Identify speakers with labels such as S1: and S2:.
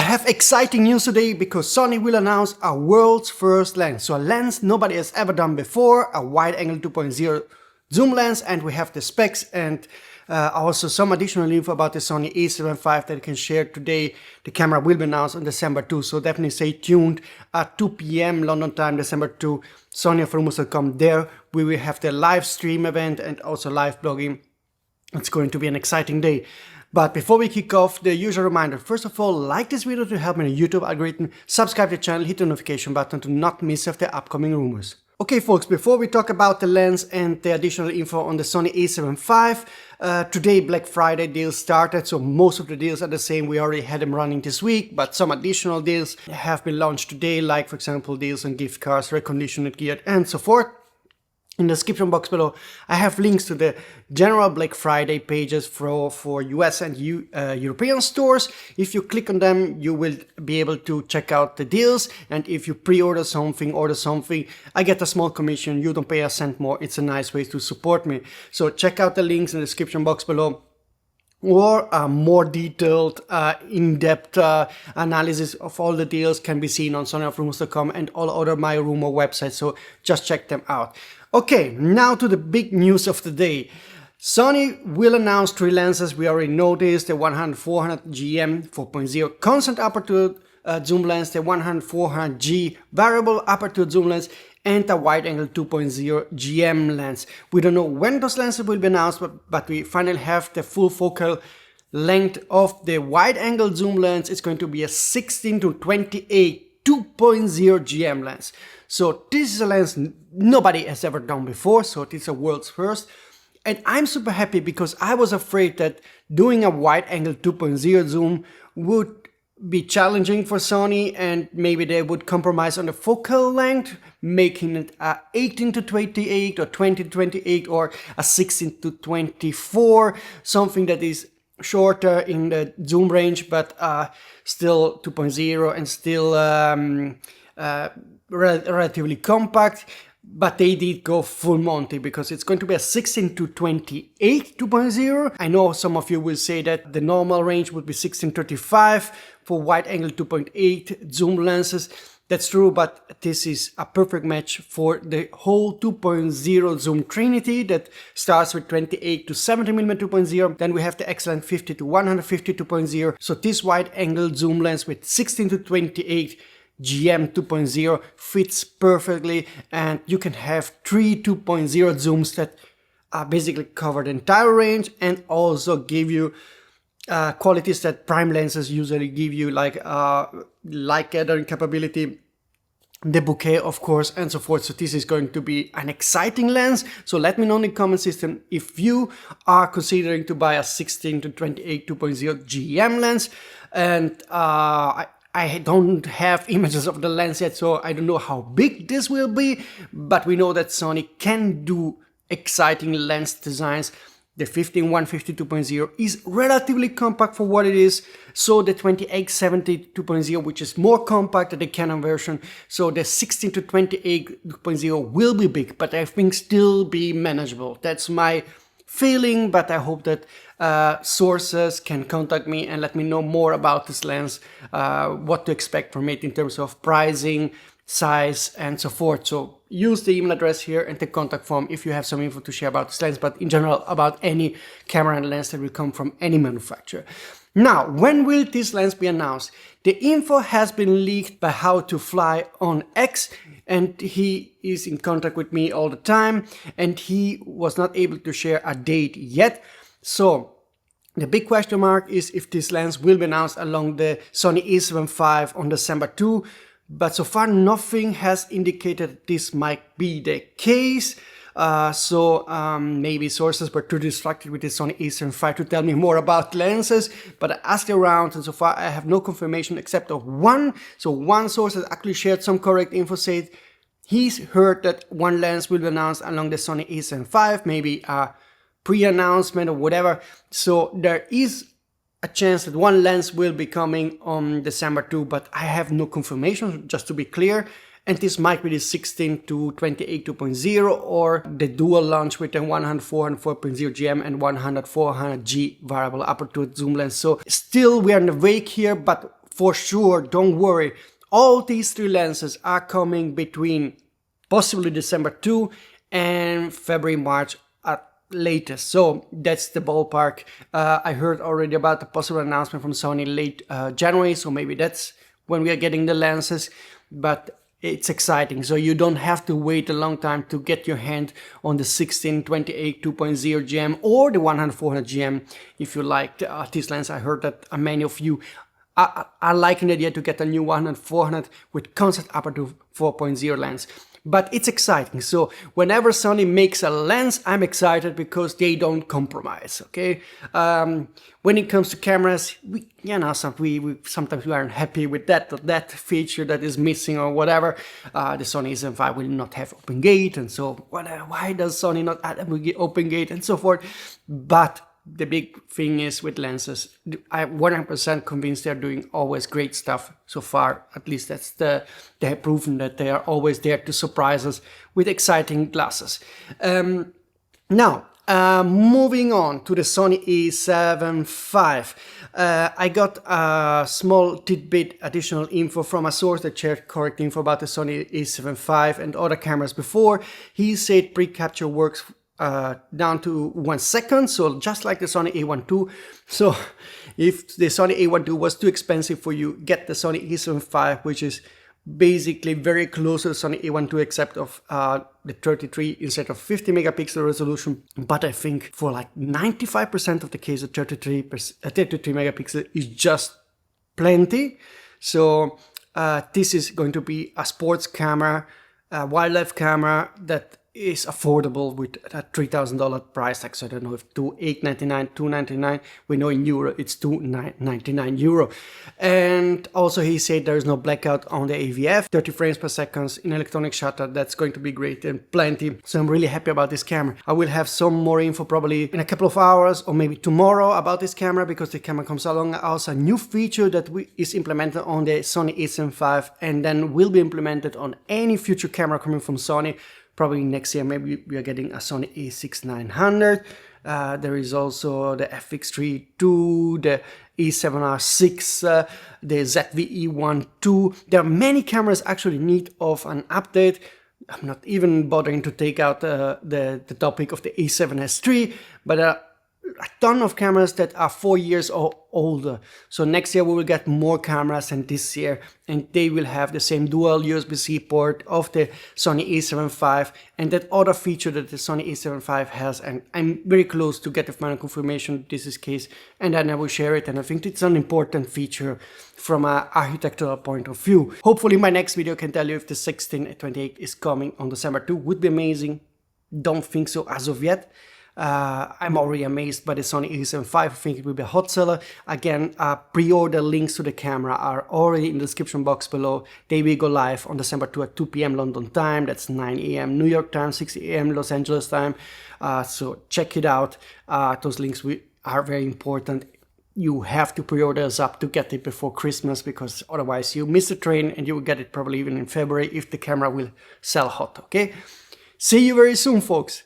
S1: have exciting news today because Sony will announce a world's first lens. So a lens nobody has ever done before, a wide-angle 2.0 zoom lens, and we have the specs and also some additional info about the Sony A7V that I can share today. The camera will be announced on December 2, so definitely stay tuned at 2 p.m. London time, December 2, sonyalpha.com. There we will have the live stream event and also live blogging. It's going to be an exciting day. But before we kick off, the usual reminder, first of all, like this video to help me in the YouTube algorithm, subscribe to the channel, hit the notification button to not miss of the upcoming rumors. Okay folks, before we talk about the lens and the additional info on the Sony A7V, today Black Friday deals started, so most of the deals are the same. We already had them running this week, but some additional deals have been launched today, like for example deals on gift cards, reconditioned gear and so forth. In the description box below, I have links to the general Black Friday pages for US and European stores. If you click on them, you will be able to check out the deals. And if you pre-order something, order something, I get a small commission. You don't pay a cent more. It's a nice way to support me. So check out the links in the description box below. Or a more detailed, in-depth analysis of all the deals can be seen on sonyalpha.com and all other my rumor websites, so just check them out. Okay, now to the big news of the day. Sony will announce 3 lenses. We already know this: the 100-400 GM 4.0 constant aperture zoom lens, the 100-400G variable aperture zoom lens, and a wide-angle 2.0 GM lens. We don't know when those lenses will be announced, but we finally have the full focal length of the wide-angle zoom lens. It's going to be a 16-28 2.0 GM lens. So this is a lens nobody has ever done before, so it is a world's first. And I'm super happy because I was afraid that doing a wide-angle 2.0 zoom would be challenging for Sony, and maybe they would compromise on the focal length, making it a 18-28 or 20-28 or a 16-24, something that is shorter in the zoom range, but still 2.0 and still relatively compact. But they did go full Monty because it's going to be a 16-28 2.0. I know some of you will say that the normal range would be 16-35 for wide-angle 2.8 zoom lenses. That's true, but this is a perfect match for the whole 2.0 zoom trinity that starts with 28-70 mm 2.0. Then we have the excellent 50-150 2.0. So this wide-angle zoom lens with 16-28 GM 2.0 fits perfectly, and you can have 3 2.0 zooms that basically cover the entire range and also give you qualities that prime lenses usually give you, like light gathering capability, the bokeh of course, and so forth. So this is going to be an exciting lens. So let me know in the comment section if you are considering to buy a 16-28 2.0 GM lens. And I don't have images of the lens yet, so I don't know how big this will be, but we know that Sony can do exciting lens designs. The 15-150 2.0 is relatively compact for what it is, so the 28-70 2.0, which is more compact than the Canon version, so the 16-28 2.0 will be big, but I think still be manageable. That's my feeling, but I hope that sources can contact me and let me know more about this lens, what to expect from it in terms of pricing, size, and so forth. So use the email address here and the contact form if you have some info to share about this lens, but in general about any camera and lens that will come from any manufacturer. Now, when will this lens be announced? The info has been leaked by How to Fly on X, and he is in contact with me all the time, and he was not able to share a date yet. So the big question mark is if this lens will be announced along the Sony A7V on December 2, but so far nothing has indicated this might be the case. Maybe sources were too distracted with the Sony A7V to tell me more about lenses, but I asked around and so far I have no confirmation except of one. So one source has actually shared some correct info, said he's heard that one lens will be announced along the Sony A7V, maybe a pre-announcement or whatever. So there is a chance that one lens will be coming on December 2, but I have no confirmation, just to be clear. And this might be the 16 to 28 2.0 or the dual launch with the 100-400 4.0 GM and 100-400G variable aperture zoom lens. So still we are in the wake here, but for sure, don't worry. All these 3 lenses are coming between possibly December 2 and February, March at latest. So that's the ballpark. I heard already about the possible announcement from Sony late January, so maybe that's when we are getting the lenses, but it's exciting. So you don't have to wait a long time to get your hand on the 16-28 2.0 GM or the 100-400 GM if you like this lens. I heard that many of you are liking the idea to get a new 100-400 with concept aperture 4.0 lens. But it's exciting. So whenever Sony makes a lens, I'm excited because they don't compromise. Okay. When it comes to cameras, sometimes we aren't happy with that feature that is missing or whatever. The Sony A7V will not have open gate, and so why does Sony not add open gate and so forth? But the big thing is with lenses, I'm 100% convinced they're doing always great stuff so far. At least that's they have proven that they are always there to surprise us with exciting glasses. Now, moving on to the Sony A7V. I got a small tidbit additional info from a source that shared correct info about the Sony A7V and other cameras before. He said pre-capture works down to 1 second, so just like the Sony A1 II. So if the Sony A1 II was too expensive for you, get the Sony A7V, which is basically very close to the Sony A1 II except of the 33 instead of 50 megapixel resolution. But I think for like 95% of the case, the 33 megapixel is just plenty. So this is going to be a sports camera, a wildlife camera that is affordable with a $3,000 price tag. So I don't know if $899, $299. We know in euro it's €299. And also he said there is no blackout on the AVF, 30 frames per second in electronic shutter. That's going to be great and plenty. So I'm really happy about this camera. I will have some more info probably in a couple of hours or maybe tomorrow about this camera, because the camera comes along. Also a new feature that is implemented on the Sony A7V and then will be implemented on any future camera coming from Sony. Probably next year, maybe we are getting a Sony A6900. There is also the FX3 II, the A7R6, the ZVE1 II. There are many cameras actually in need of an update. I'm not even bothering to take out the topic of the A7S III, but a ton of cameras that are 4 years or older. So next year we will get more cameras than this year, and they will have the same dual USB-C port of the Sony A7V and that other feature that the Sony A7V has. And I'm very close to get the final confirmation this is the case, and then I will share it. And I think it's an important feature from an architectural point of view. Hopefully my next video can tell you if the 16-28 is coming on December 2. Would be amazing. Don't think so as of yet. I'm already amazed by the Sony A7V. I think it will be a hot seller. Again, pre-order links to the camera are already in the description box below. They will go live on December 2 at 2 p.m. London time. That's 9 a.m. New York time, 6 a.m. Los Angeles time. So check it out. Those links are very important. You have to pre-order us up to get it before Christmas, because otherwise you miss the train and you will get it probably even in February if the camera will sell hot, okay? See you very soon, folks.